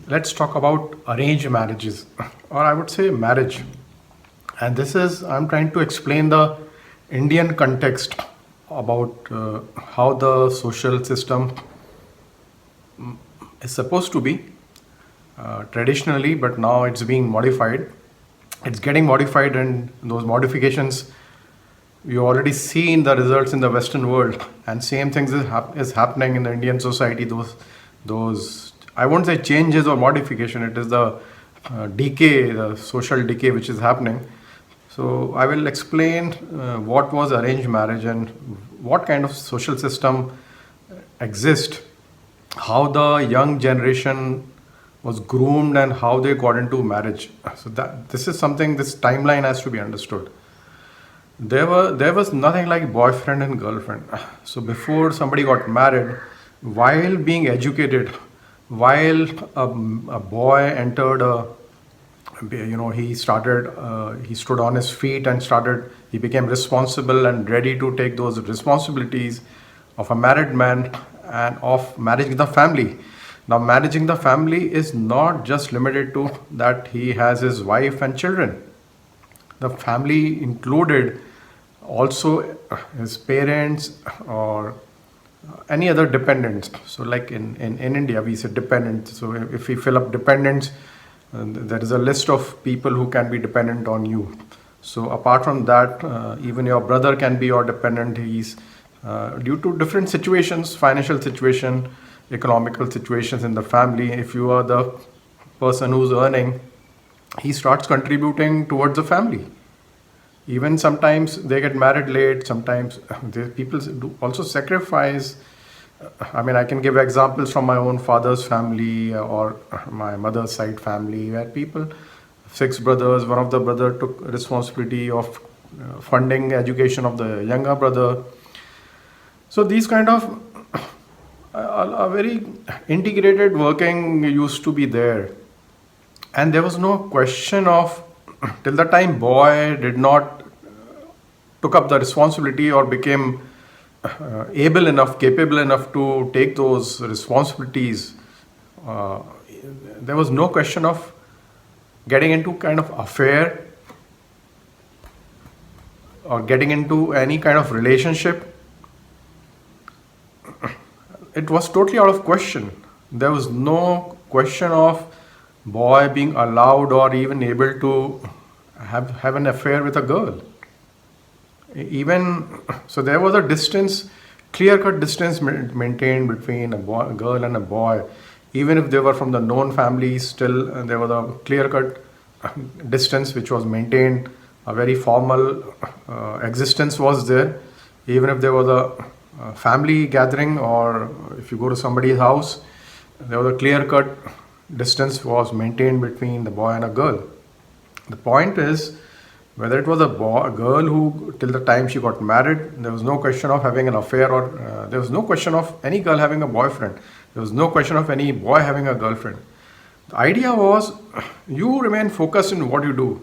Let's talk about arranged marriages, or I would say marriage. And this is, I'm trying to explain the Indian context about how the social system is supposed to be traditionally, but now it's being modified. It's getting modified, and those modifications we already seen the results in the Western world, and same things is happening in the Indian society. Those I won't say changes or modification. It is the decay, the social decay, which is happening. So I will explain what was arranged marriage and what kind of social system exists, how the young generation was groomed and how they got into marriage. So that this is something, this timeline has to be understood. There was nothing like boyfriend and girlfriend. So before somebody got married, while being educated, while a boy entered he stood on his feet and he became responsible and ready to take those responsibilities of a married man and of managing the family. Now managing the family is not just limited to that he has his wife and children. The family included also his parents or any other dependents. So like in India we say dependents. So if we fill up dependents, there is a list of people who can be dependent on you. So apart from that, even your brother can be your dependent. He's due to different situations, financial situation, economical situations in the family. If you are the person who's earning, he starts contributing towards the family. Even sometimes they get married late. Sometimes people do also sacrifice. I mean, I can give examples from my own father's family or my mother's side family, where people, six brothers, one of the brother took responsibility of funding education of the younger brother. So these kind of a very integrated working used to be there, and there was no question of till the time boy did not took up the responsibility or became able enough, capable enough to take those responsibilities. uh, there was no question of getting into kind of affair or getting into any kind of relationship. It was totally out of question. There was no question of boy being allowed or even able to have an affair with a girl. Even so, there was a distance, clear cut distance maintained between a girl and a boy. Even if they were from the known families, still there was a clear cut distance which was maintained. A very formal existence was there. Even if there was a family gathering, or if you go to somebody's house, there was a clear cut distance was maintained between the boy and a girl. The point is, whether it was a girl who, till the time she got married, there was no question of having an affair, or there was no question of any girl having a boyfriend. There was no question of any boy having a girlfriend. The idea was you remain focused in what you do.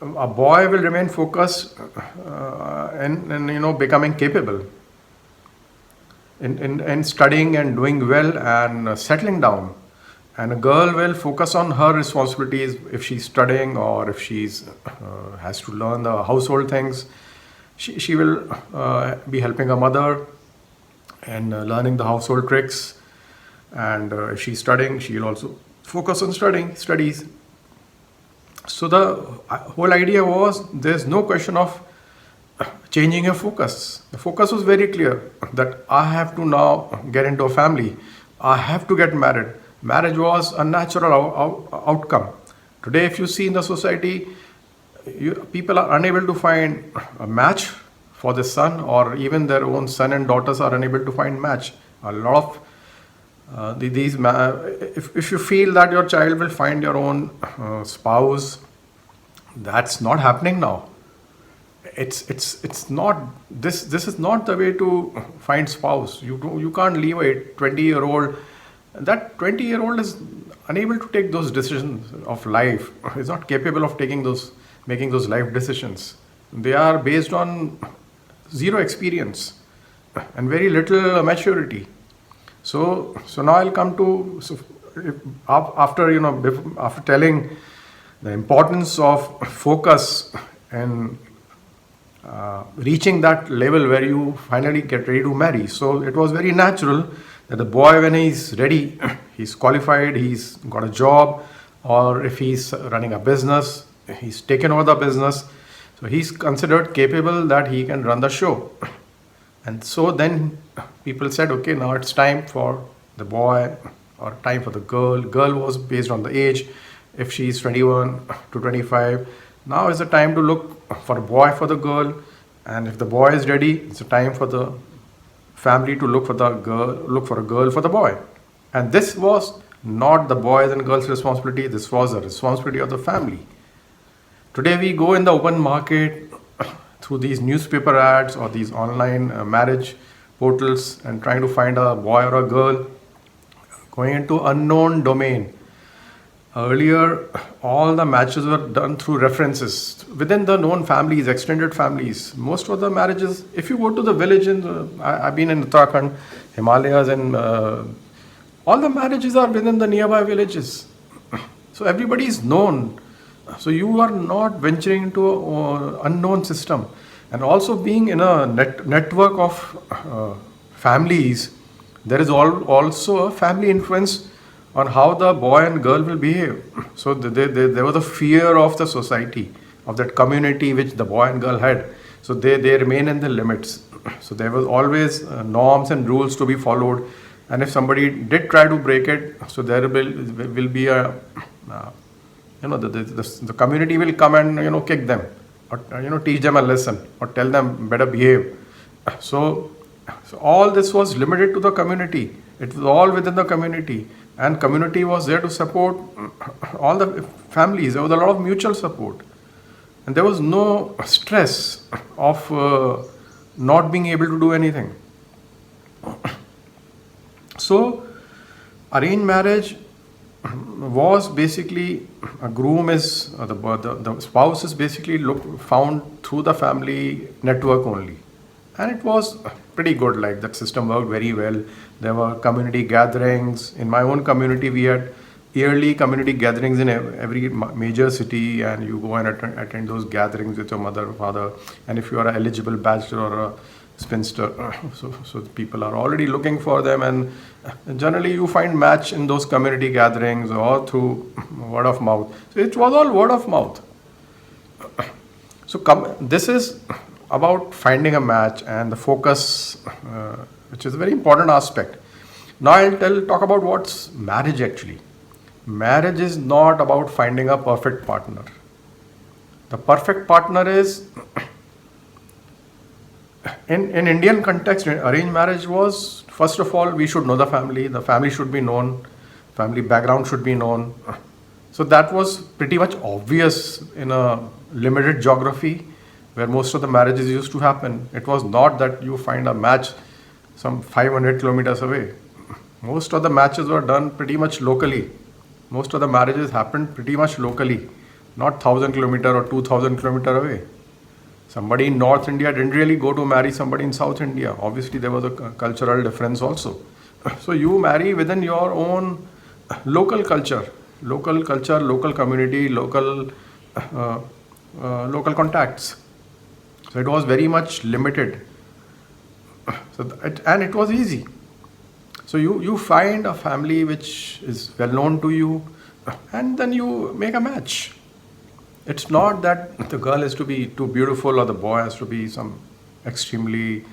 A boy will remain focused in becoming capable in studying and doing well and settling down. And a girl will focus on her responsibilities if she's studying or if she's has to learn the household things. She will be helping her mother and learning the household tricks. And if she's studying, she'll also focus on studies. So the whole idea was there's no question of changing your focus. The focus was very clear that I have to now get into a family. I have to get married. Marriage was a natural outcome. Today, if you see in the society, people are unable to find a match for the son, or even their own son and daughters are unable to find match. A lot of if you feel that your child will find your own spouse, that's not happening now. It's not this is not the way to find spouse. You can't leave a 20-year-old. That 20-year-old is unable to take those decisions of life. Is not capable of making those life decisions. They are based on zero experience and very little maturity. So now I'll come to, so after after telling the importance of focus and reaching that level where you finally get ready to marry. So it was very natural that the boy, when he's ready, he's qualified, he's got a job, or if he's running a business, he's taken over the business. So he's considered capable that he can run the show. And so then people said, okay, now it's time for the boy or time for the girl. Girl was based on the age. If she's 21 to 25, now is the time to look for a boy for the girl. And if the boy is ready, it's a time for the family to look for the girl, look for a girl for the boy. And this was not the boys and girls' responsibility. This was the responsibility of the family. Today we go in the open market through these newspaper ads or these online marriage portals and trying to find a boy or a girl, going into unknown domain. Earlier, all the matches were done through references within the known families, extended families. Most of the marriages, if you go to the village, I've been in Uttarakhand, Himalayas, and all the marriages are within the nearby villages. So everybody is known. So you are not venturing into an unknown system. And also being in a network of families, there is also a family influence on how the boy and girl will behave. So there was a fear of the society, of that community which the boy and girl had. So they remain in the limits. So there was always norms and rules to be followed. And if somebody did try to break it, so there will be a the community will come and kick them, or teach them a lesson, or tell them better behave. So all this was limited to the community. It was all within the community, and community was there to support all the families. There was a lot of mutual support, and there was no stress of not being able to do anything. So arranged marriage was basically, a groom is the spouse is basically found through the family network only, and it was pretty good. Like, that system worked very well. There were community gatherings. In my own community, we had yearly community gatherings in every major city, and you go and attend those gatherings with your mother, father, and if you are an eligible bachelor or a spinster, so people are already looking for them, and generally you find match in those community gatherings or through word of mouth. So it was all word of mouth. So this is about finding a match and the focus, which is a very important aspect. Now I'll talk about what's marriage actually. Marriage is not about finding a perfect partner. The perfect partner is, in Indian context, arranged marriage was, first of all, we should know the family should be known, family background should be known. So that was pretty much obvious in a limited geography where most of the marriages used to happen. It was not that you find a match some 500 kilometers away. Most of the matches were done pretty much locally. Most of the marriages happened pretty much locally, not 1,000 kilometers or 2,000 kilometers away. Somebody in North India didn't really go to marry somebody in South India. Obviously, there was a cultural difference also. So you marry within your own local culture, local community, local contacts. So it was very much limited. And it was easy. So you find a family which is well known to you, and then you make a match. It's not that the girl has to be too beautiful or the boy has to be some extremely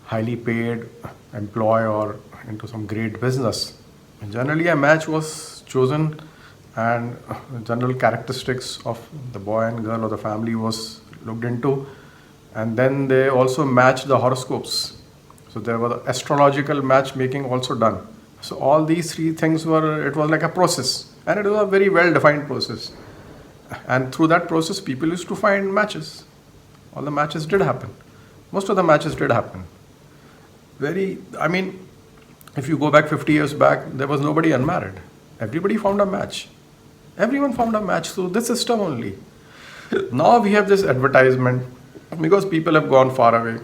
highly paid employee or into some great business. And generally, a match was chosen, and general characteristics of the boy and girl or the family was looked into, and then they also matched the horoscopes. So there was astrological matchmaking also done. So all these three things it was like a process, and it was a very well defined process. And through that process, people used to find matches. All the matches did happen. Most of the matches did happen. If you go back 50 years back, there was nobody unmarried. Everybody found a match. Everyone found a match through this system only. Now we have this advertisement because people have gone far away.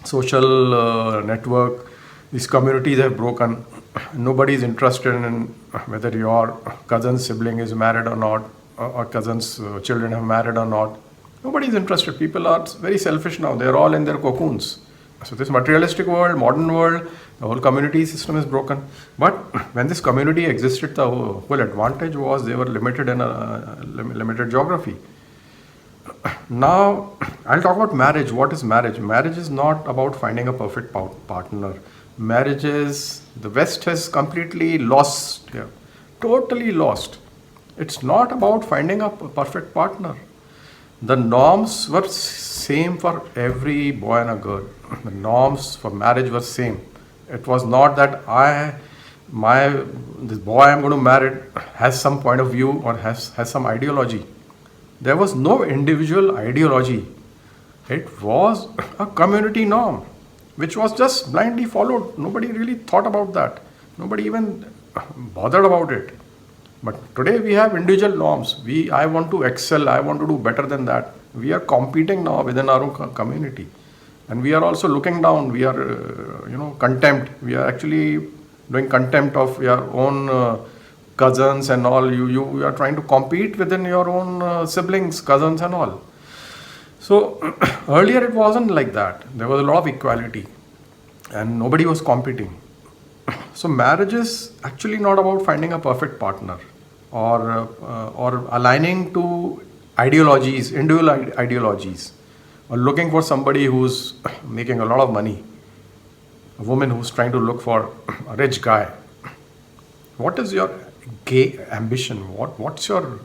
Social network, These communities have broken. Nobody is interested in whether your cousin's sibling is married or not, or cousin's children have married or not. Nobody is interested. People are very selfish now. They are all in their cocoons. So this materialistic world, modern world, the whole community system is broken. But when this community existed, the whole advantage was they were limited in a limited geography. Now, I'll talk about marriage. What is marriage? Marriage is not about finding a perfect partner. Marriage is, the West has completely lost here, totally lost. It's not about finding a perfect partner. The norms were same for every boy and a girl. The norms for marriage were same. It was not that this boy I'm going to marry has some point of view or has some ideology. There was no individual ideology. It was a community norm, which was just blindly followed. Nobody really thought about that. Nobody even bothered about it. But today we have individual norms. I want to excel. I want to do better than that. We are competing now within our own community, and we are also looking down. We are, contempt. We are actually doing contempt of your own cousins and all. You are trying to compete within your own siblings, cousins, and all. So earlier it wasn't like that. There was a lot of equality, and nobody was competing. So marriage is actually not about finding a perfect partner or aligning to ideologies, individual ideologies, or looking for somebody who's making a lot of money, a woman who's trying to look for a rich guy. What is your gay ambition? What's your,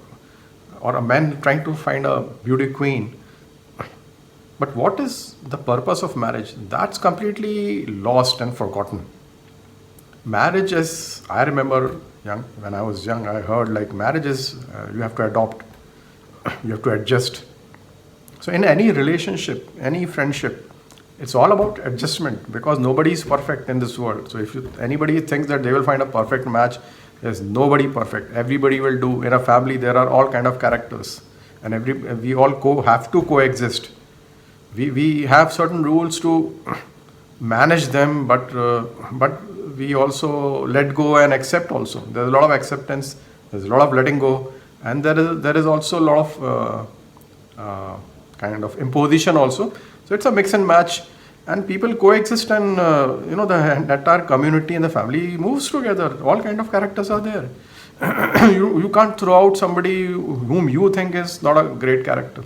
or a man trying to find a beauty queen? But what is the purpose of marriage? That's completely lost and forgotten. Marriage is, I remember when I was young, I heard like marriage is, you have to adopt, you have to adjust. So in any relationship, any friendship, it's all about adjustment because nobody is perfect in this world. So if anybody thinks that they will find a perfect match, there's nobody perfect. Everybody will do. In a family, there are all kind of characters, and we all have to coexist. We have certain rules to manage them, but we also let go and accept also. There's a lot of acceptance, there's a lot of letting go, and there is also a lot of kind of imposition also. So it's a mix and match, and people coexist, and the entire community and the family moves together. All kind of characters are there. You can't throw out somebody whom you think is not a great character.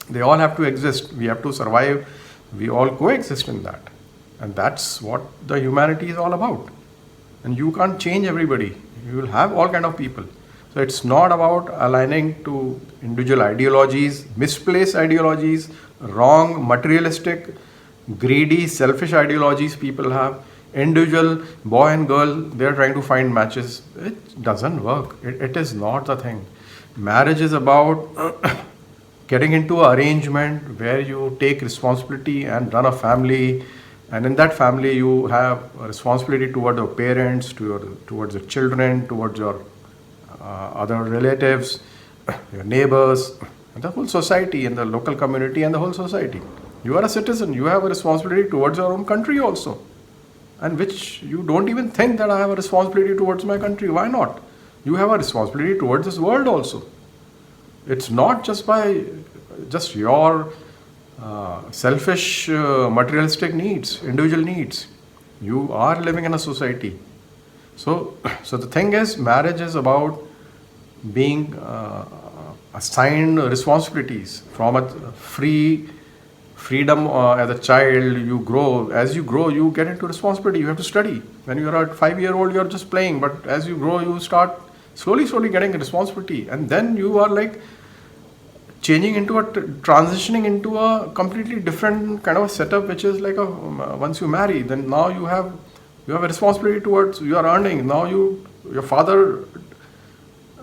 They all have to exist. We have to survive. We all coexist in that. And that's what the humanity is all about. And you can't change everybody. You will have all kind of people. So it's not about aligning to individual ideologies, misplaced ideologies, wrong, materialistic, greedy, selfish ideologies people have. Individual boy and girl, they're trying to find matches. It doesn't work. It is not the thing. Marriage is about getting into an arrangement where you take responsibility and run a family, and in that family you have a responsibility toward your parents, towards your children, towards your other relatives, your neighbors, and the whole society, and the local community, and the whole society. You are a citizen. You have a responsibility towards your own country also, and which you don't even think that I have a responsibility towards my country. Why not? You have a responsibility towards this world also. It's not just by just your selfish materialistic needs, individual needs. You are living in a society. So the thing is, marriage is about being assigned responsibilities from a freedom as a child. You grow. As you grow, you get into responsibility. You have to study. When you are a 5-year-old, you are just playing. But as you grow, you start slowly getting responsibility, and then you are like transitioning into a completely different kind of a setup, which is like once you marry, then now you have a responsibility towards, you are earning. Now your father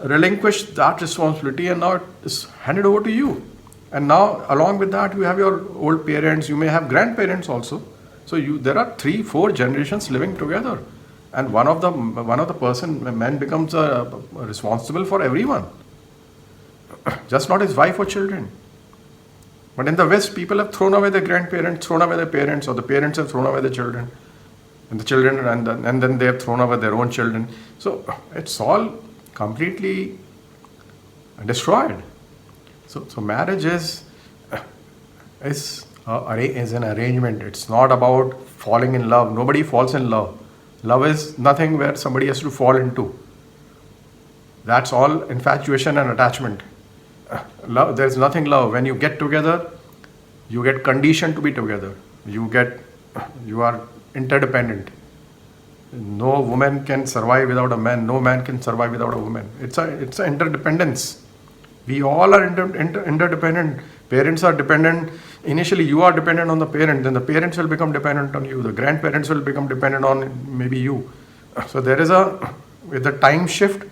relinquished that responsibility, and now it is handed over to you. And now along with that, you have your old parents. You may have grandparents also. So there are 3-4 generations living together. And one of the man becomes responsible for everyone, just not his wife or children. But in the West, people have thrown away their grandparents, thrown away their parents, or the parents have thrown away their children. and the children, and then they have thrown away their own children. So it's all completely destroyed. So marriage is an arrangement. It's not about falling in love. Nobody falls in love. Love is nothing where somebody has to fall into. That's all infatuation and attachment. Love, there's nothing love. When you get together, you get conditioned to be together. You are interdependent. No woman can survive without a man. No man can survive without a woman. It's a interdependence. We all are interdependent. Parents are dependent. Initially, you are dependent on the parent. Then the parents will become dependent on you. The grandparents will become dependent on maybe you. So there is with the time shift,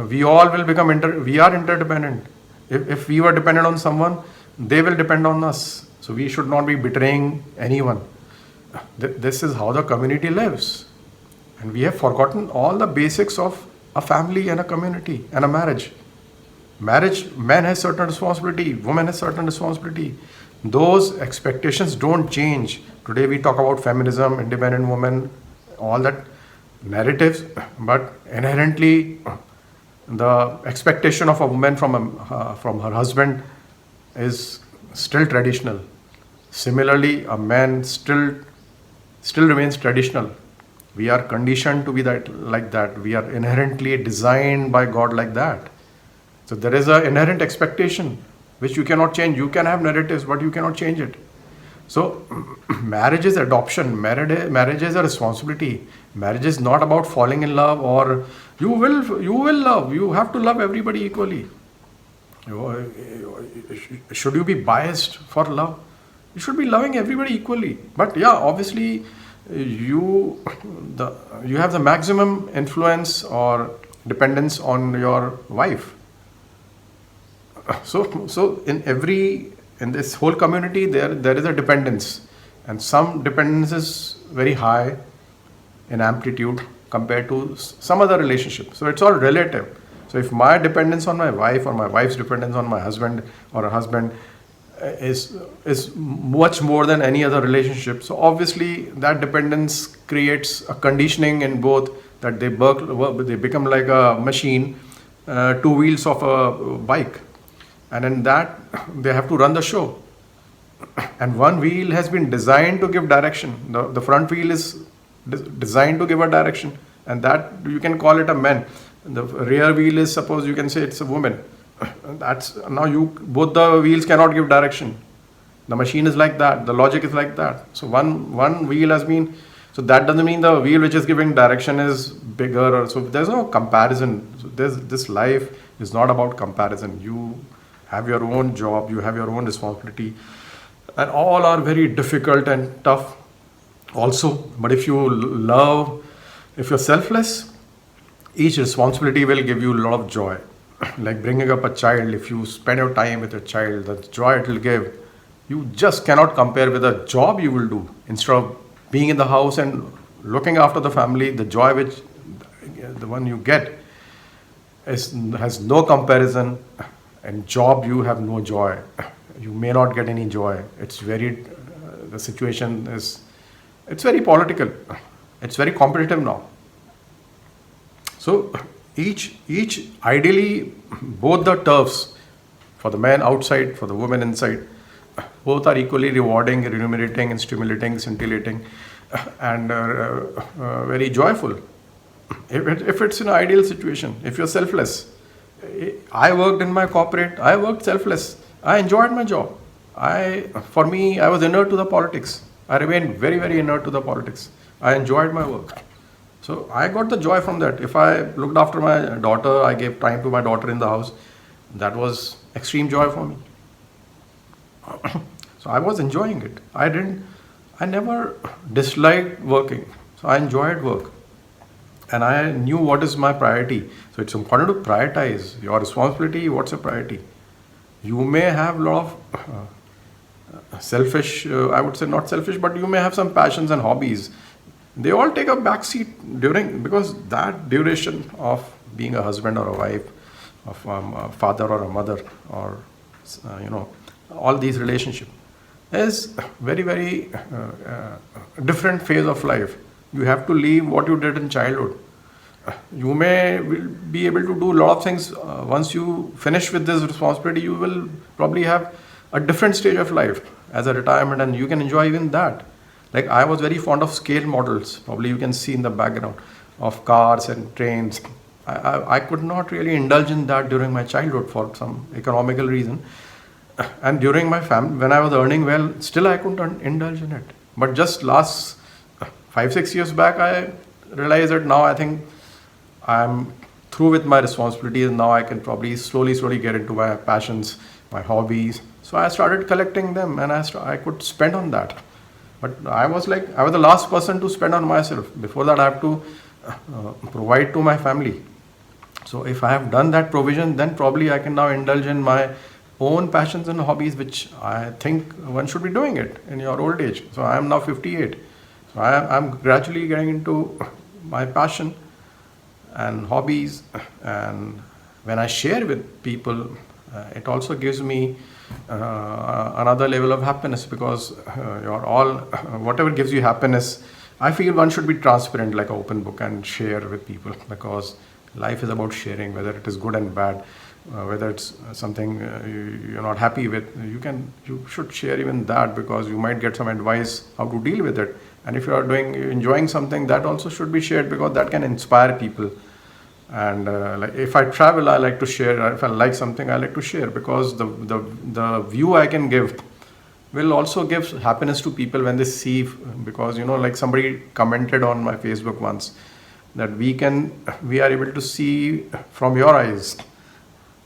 we all will become we are interdependent. If we were dependent on someone, they will depend on us. So we should not be betraying anyone. This is how the community lives. And we have forgotten all the basics of a family and a community and a marriage. Marriage, man has certain responsibility, woman has certain responsibility. Those expectations don't change. Today we talk about feminism, independent woman, all that narratives, but inherently the expectation of a woman from her husband is still traditional. Similarly, a man still remains traditional. We are conditioned to be like that. We are inherently designed by God like that. So there is an inherent expectation which you cannot change. You can have narratives, but you cannot change it. So marriage is adoption. Marriage is a responsibility. Marriage is not about falling in love, or you will love. You have to love everybody equally. Should you be biased for love? You should be loving everybody equally. But yeah, obviously you have the maximum influence or dependence on your wife. So in this whole community, there is a dependence, and some dependence is very high in amplitude compared to some other relationship. So it's all relative. So if my dependence on my wife or my wife's dependence on my husband or a husband is much more than any other relationship, so obviously that dependence creates a conditioning in both, that they become like a machine, two wheels of a bike. And in that, they have to run the show. And one wheel has been designed to give direction. The front wheel is designed to give a direction. And that, you can call it a man. The rear wheel is, suppose you can say it's a woman. Both the wheels cannot give direction. The machine is like that. The logic is like that. So one wheel has been, so that doesn't mean the wheel which is giving direction is bigger. So there's no comparison. So this life is not about comparison. You have your own job, you have your own responsibility, and all are very difficult and tough also. But if you're selfless, each responsibility will give you a lot of joy. Like bringing up a child, if you spend your time with your child, the joy it will give, you just cannot compare with a job you will do. Instead of being in the house and looking after the family, the joy which the one you get has no comparison. And job, you have no joy. You may not get any joy. The situation is, it's very political. It's very competitive now. So each ideally, both the turfs, for the man outside, for the woman inside, both are equally rewarding, remunerating, and stimulating, scintillating, and very joyful. If it's an ideal situation, if you're selfless. I worked in my corporate, I worked selfless. I enjoyed my job. For me, I was inert to the politics. I remained very, very inert to the politics. I enjoyed my work. So I got the joy from that. If I looked after my daughter, I gave time to my daughter in the house. That was extreme joy for me. So I was enjoying it. I never disliked working. So I enjoyed work. And I knew what is my priority. So it's important to prioritize your responsibility. What's your priority? You may have a lot of selfish, I would say not selfish, but you may have some passions and hobbies. They all take a backseat because that duration of being a husband or a wife, of a father or a mother, or all these relationships is very, very different phase of life. You have to leave what you did in childhood. You may will be able to do a lot of things once you finish with this responsibility. You will probably have a different stage of life as a retirement, and you can enjoy even that. Like I was very fond of scale models. Probably you can see in the background of cars and trains. I could not really indulge in that during my childhood for some economical reason, and during my family when I was earning well, still I couldn't indulge in it. But just last 5 6 years back, I realized that now I think I'm through with my responsibilities. Now I can probably slowly get into my passions, my hobbies. So I started collecting them, and I could spend on that. But I was the last person to spend on myself. Before that, I have to provide to my family. So if I have done that provision, then probably I can now indulge in my own passions and hobbies, which I think one should be doing it in your old age. So I am now 58. So I'm gradually getting into my passion and hobbies, and when I share with people, it also gives me another level of happiness, because you're all whatever gives you happiness. I feel one should be transparent like an open book and share with people, because life is about sharing, whether it is good and bad, whether it's something you're not happy with. You should share even that, because you might get some advice how to deal with it. And if you are enjoying something, that also should be shared, because that can inspire people. And like if I travel, I like to share. If I like something, I like to share, because the view I can give will also give happiness to people when they see. Because like somebody commented on my Facebook once that we are able to see from your eyes.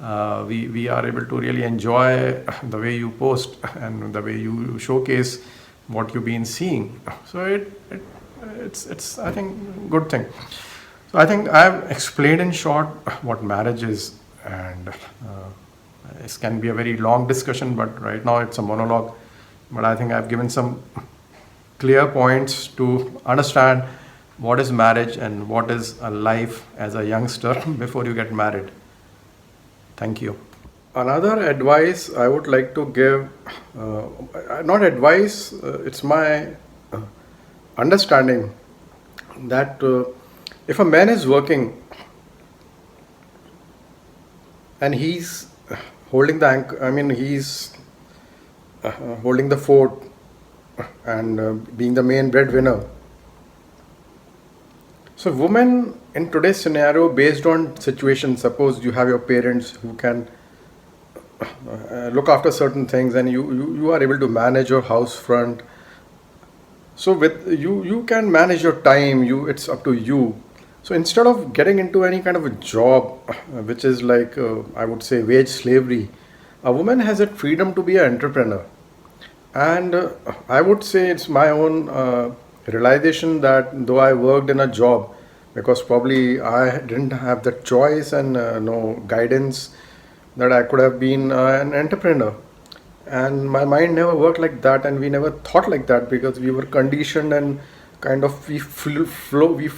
We are able to really enjoy the way you post and the way you showcase what you've been seeing. So it's I think good thing. So I think I've explained in short what marriage is, and this can be a very long discussion, but right now it's a monologue. But I think I've given some clear points to understand what is marriage and what is a life as a youngster before you get married. Thank you. Another advice I would like to give, not advice, it's my understanding that if a man is working and he's holding the anchor, I mean, he's holding the fort and being the main breadwinner. So, women in today's scenario, based on situation, suppose you have your parents who can look after certain things, and you are able to manage your house front. So with you can manage your time. It's up to you. So instead of getting into any kind of a job, which is like I would say wage slavery, a woman has that freedom to be an entrepreneur. And I would say it's my own realization that though I worked in a job, because probably I didn't have the choice and no guidance, that I could have been an entrepreneur. And my mind never worked like that, and we never thought like that, because we were conditioned and kind of we flew. We are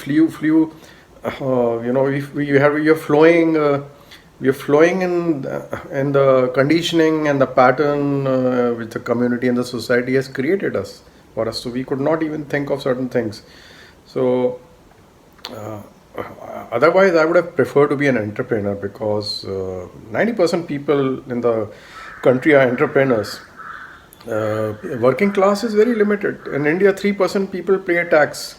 flowing. We are flowing in the conditioning and the pattern which the community and the society has created us for us. So we could not even think of certain things. So otherwise, I would have preferred to be an entrepreneur, because 90% people in the country are entrepreneurs. Working class is very limited. In India, 3% people pay tax.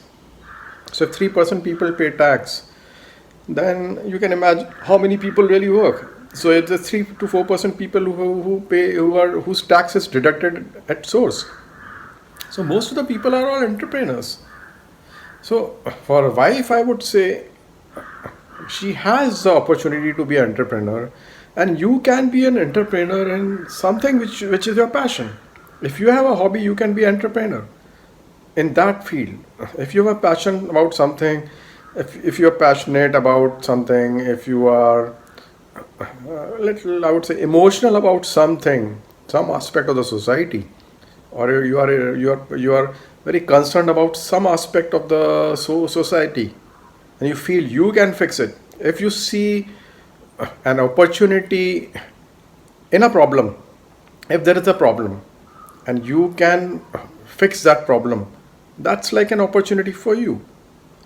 So if 3% people pay tax, then you can imagine how many people really work. So it's the 3 to 4% people whose tax is deducted at source. So most of the people are all entrepreneurs. So for a wife, I would say she has the opportunity to be an entrepreneur, and you can be an entrepreneur in something which is your passion. If you have a hobby, you can be an entrepreneur in that field. If you have a passion about something, if you are passionate about something, if you are little, I would say, emotional about something, some aspect of the society, or you are very concerned about some aspect of the society, and you feel you can fix it. If you see an opportunity in a problem, if there is a problem and you can fix that problem, that's like an opportunity for you.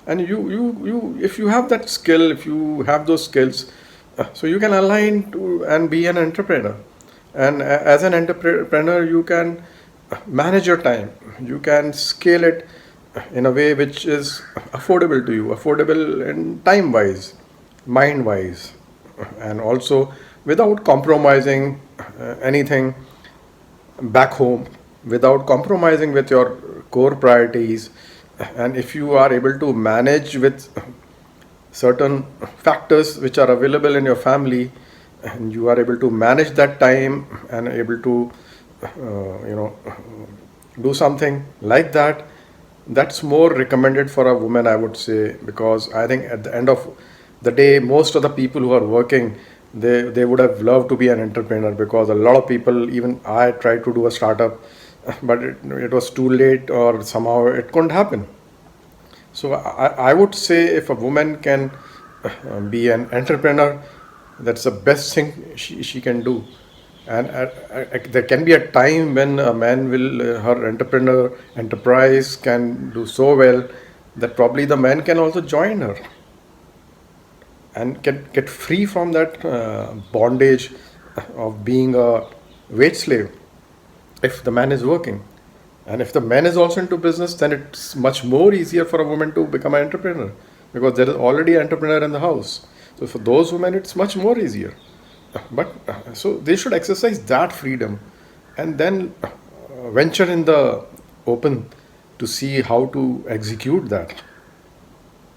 and you if you have that skill, if you have those skills, so you can align to and be an entrepreneur. And as an entrepreneur, you can manage your time, you can scale it in a way which is affordable to you, affordable in time wise, mind wise, and also without compromising anything back home, without compromising with your core priorities. And if you are able to manage with certain factors which are available in your family, and you are able to manage that time and able to you know do something like that, that's more recommended for a woman, I would say. Because I think at the end of the day, most of the people who are working, they would have loved to be an entrepreneur. Because a lot of people, even I tried to do a startup, but it was too late, or somehow it couldn't happen. So I would say if a woman can be an entrepreneur, that's the best thing she can do. And there can be a time when a man will, her entrepreneur enterprise can do so well that probably the man can also join her and get free from that bondage of being a wage slave if the man is working. And if the man is also into business, then it's much more easier for a woman to become an entrepreneur, because there is already an entrepreneur in the house. So for those women, it's much more easier. But so they should exercise that freedom and then venture in the open to see how to execute that,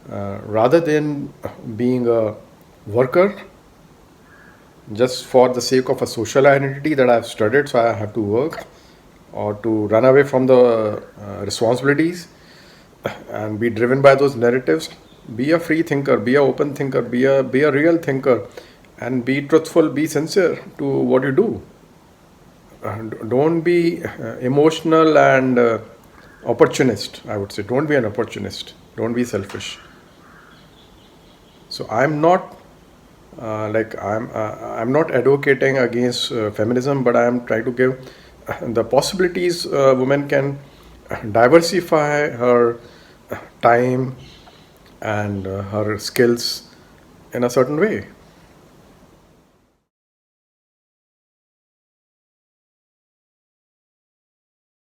rather than being a worker just for the sake of a social identity that I've studied, so I have to work, or to run away from the responsibilities and be driven by those narratives. Be a free thinker, be a open thinker, be a real thinker, and be truthful, be sincere to what you do. Don't be emotional and opportunist, I would say. Don't be an opportunist, don't be selfish. So I'm not I'm not advocating against feminism, but I am trying to give the possibilities. Women can diversify her time and her skills in a certain way.